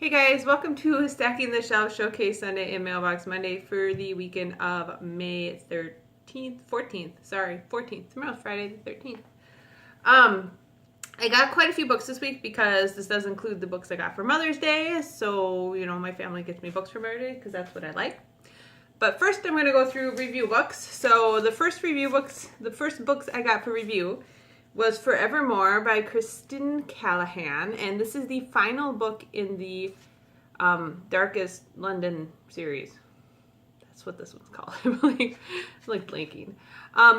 Hey guys, welcome to Stacking the Shelf Showcase Sunday and Mailbox Monday for the weekend of May 13th, 14th. Sorry, 14th. Tomorrow's Friday the 13th. I got quite a few books this week because this does include the books I got for Mother's Day. So, my family gets me books for Mother's Day because that's what I like. But first I'm going to go through review books. So the first books I got for review was Forevermore by Kristen Callahan, and this is the final book in the Darkest London series. That's what this one's called. I'm like blanking.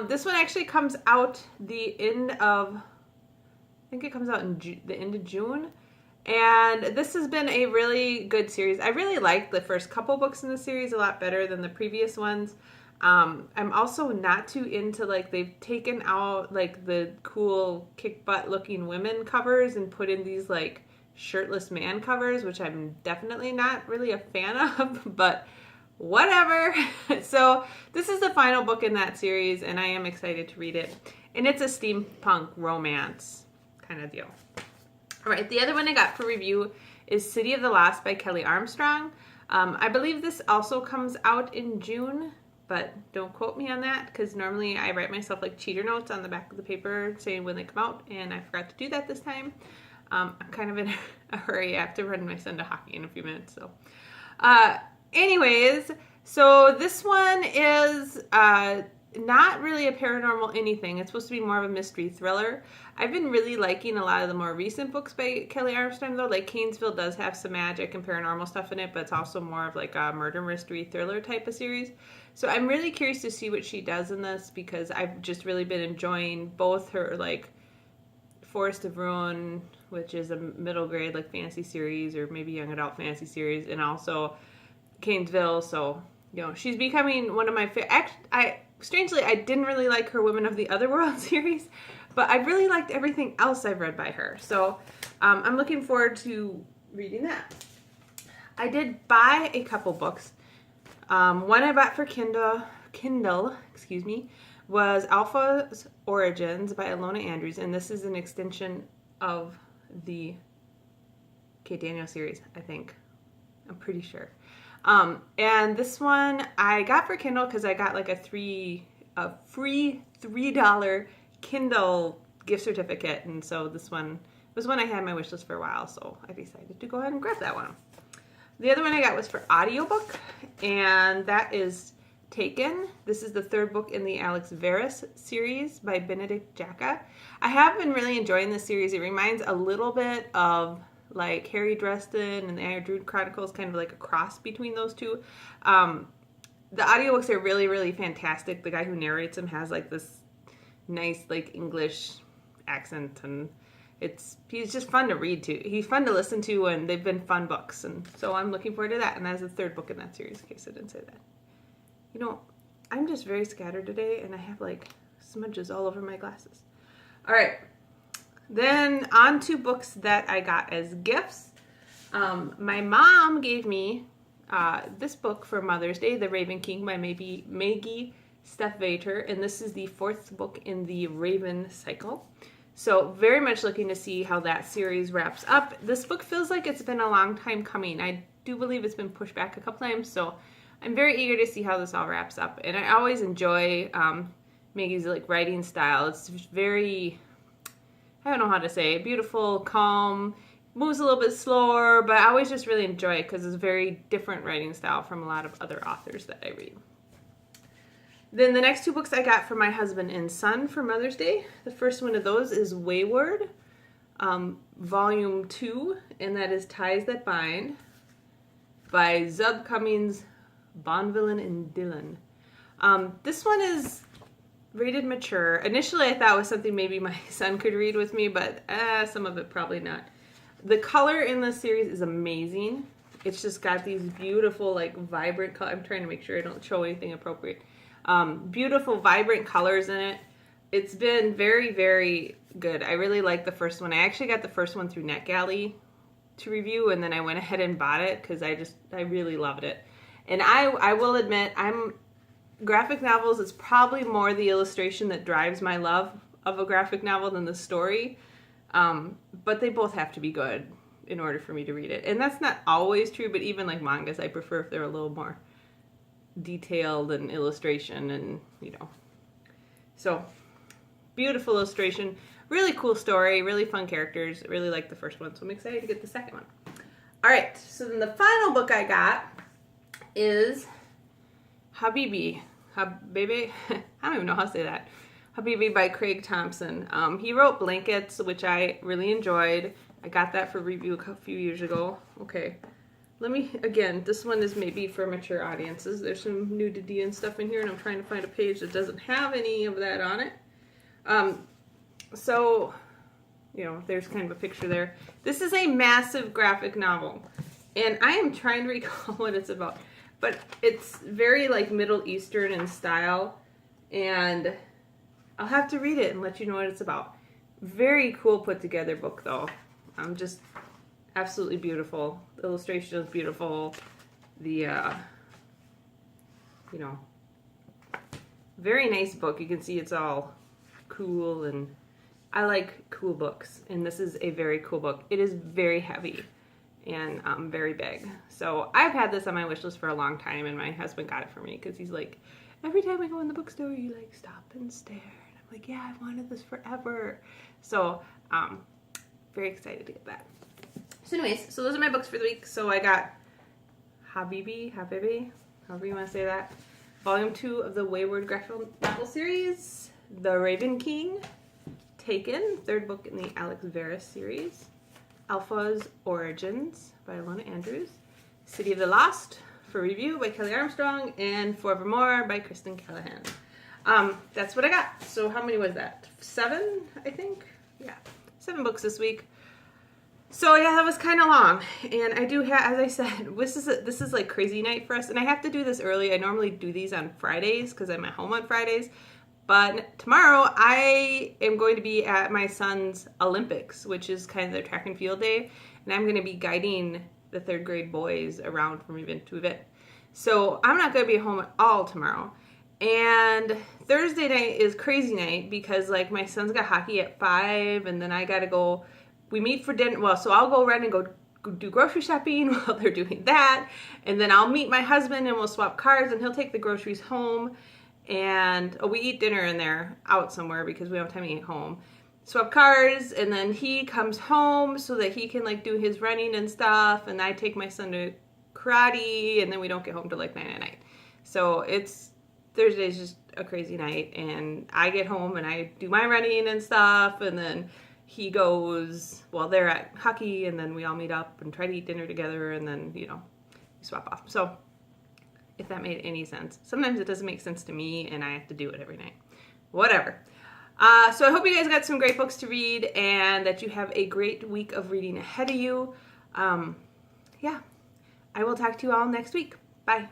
This one actually comes out the end of, I think it comes out in the end of June, and this has been a really good series. I really liked the first couple books in the series a lot better than the previous ones. I'm also not too into, they've taken out, the cool kick-butt looking women covers and put in these, shirtless man covers, which I'm definitely not really a fan of, but whatever. So this is the final book in that series, and I am excited to read it. And it's a steampunk romance kind of deal. All right, the other one I got for review is City of the Lost by Kelly Armstrong. I believe this also comes out in June, but don't quote me on that because normally I write myself cheater notes on the back of the paper saying when they come out, and I forgot to do that this time. I'm kind of in a hurry. I have to run my son to hockey in a few minutes. So anyways, so this one is not really a paranormal anything. It's supposed to be more of a mystery thriller. I've been really liking a lot of the more recent books by Kelly Armstrong, though. Cainesville does have some magic and paranormal stuff in it, but it's also more of a murder mystery thriller type of series. So I'm really curious to see what she does in this because I've just really been enjoying both her Forest of Ruin, which is a middle grade fantasy series or maybe young adult fantasy series, and also Cainesville. So she's becoming one of my favorite. Strangely, I didn't really like her Women of the Otherworld series, but I really liked everything else I've read by her. So I'm looking forward to reading that. I did buy a couple books. One I bought for Kindle, was Alpha's Origins by Alona Andrews, and this is an extension of the Kate Daniel series, I think. I'm pretty sure. And this one I got for Kindle because I got a free $3 Kindle gift certificate, and so this one was one I had on my wish list for a while, so I decided to go ahead and grab that one. The other one I got was for audiobook, and that is Taken. This is the third book in the Alex Verus series by Benedict Jacka. I have been really enjoying this series. It reminds a little bit of Harry Dresden and the Iron Druid Chronicles, kind of a cross between those two. The audiobooks are really, really fantastic. The guy who narrates them has this nice English accent, and he's just fun to read to. He's fun to listen to, and they've been fun books, and so I'm looking forward to that. And that's the third book in that series, in case I didn't say that. I'm just very scattered today, and I have smudges all over my glasses. All right. Then on to books that I got as gifts. My mom gave me this book for Mother's Day, The Raven King by Maggie Steffvater, and this is the fourth book in the Raven cycle. So very much looking to see how that series wraps up. This book feels like it's been a long time coming. I do believe it's been pushed back a couple times, so I'm very eager to see how this all wraps up. And I always enjoy Maggie's writing style. It's very, I don't know how to say it, beautiful, calm, moves a little bit slower, but I always just really enjoy it because it's a very different writing style from a lot of other authors that I read. Then the next two books I got for my husband and son for Mother's Day. The first one of those is Wayward, Volume 2, and that is Ties That Bind by Zub Cummings, Bonvillain, and Dillon. This one is rated mature. Initially, I thought it was something maybe my son could read with me, but some of it probably not. The color in this series is amazing. It's just got these beautiful, vibrant colors. I'm trying to make sure I don't show anything appropriate. Beautiful, vibrant colors in it. It's been very, very good. I really like the first one. I actually got the first one through NetGalley to review, and then I went ahead and bought it because I really loved it. And I will admit, graphic novels is probably more the illustration that drives my love of a graphic novel than the story. But they both have to be good. in order for me to read it. And that's not always true, but even like mangas, I prefer if they're a little more detailed and illustration and, you know. So, beautiful illustration. Really cool story. Really fun characters. I really like the first one, so I'm excited to get the second one. All right, so then the final book I got is Habibi. Habibi? I don't even know how to say that. Habibi by Craig Thompson. He wrote Blankets, which I really enjoyed. I got that for review a few years ago. Okay. Let me, again, this one is maybe for mature audiences. There's some nudity and stuff in here, and I'm trying to find a page that doesn't have any of that on it. So, you know, there's kind of a picture there. This is a massive graphic novel, and I am trying to recall what it's about. But it's very, like, Middle Eastern in style, and I'll have to read it and let you know what it's about. Very cool put-together book, though. Just absolutely beautiful. The illustration is beautiful. The, you know, very nice book. You can see it's all cool, and I like cool books, and this is a very cool book. It is very heavy and very big. So I've had this on my wish list for a long time, and my husband got it for me because he's like, every time I go in the bookstore, you like stop and stare. And I'm like, yeah, I've wanted this forever. So very excited to get that. So anyways, so those are my books for the week. So I got Habibi, however you want to say that. Volume 2 of the Wayward graphic novel series. The Raven King. Taken, third book in the Alex Verus series. Alpha's Origins by Alona Andrews. City of the Lost for review by Kelly Armstrong. And Forevermore by Kristen Callahan. That's what I got. So how many was that? 7, I think? Yeah, 7 books this week. So yeah, that was kind of long, and I do have, as I said, this is like crazy night for us, and I have to do this early. I normally do these on Fridays because I'm at home on Fridays, but tomorrow I am going to be at my son's Olympics, which is kind of their track and field day, and I'm going to be guiding the 3rd grade boys around from event to event. So I'm not going to be home at all tomorrow. And Thursday night is crazy night because like my son's got hockey at 5, and then I got to go. We meet for dinner. Well, so I'll go around and go do grocery shopping while they're doing that. And then I'll meet my husband and we'll swap cars, and he'll take the groceries home. And we eat dinner in there out somewhere because we don't have time to eat home. Swap cars, and then he comes home so that he can like do his running and stuff. And I take my son to karate, and then we don't get home till like 9 at night. So Thursday's just a crazy night, and I get home and I do my running and stuff, and then he goes, well, they're at hockey, and then we all meet up and try to eat dinner together, and then, you know, we swap off. So, if that made any sense. Sometimes it doesn't make sense to me, and I have to do it every night. Whatever. So I hope you guys got some great books to read, and that you have a great week of reading ahead of you. Yeah. I will talk to you all next week. Bye.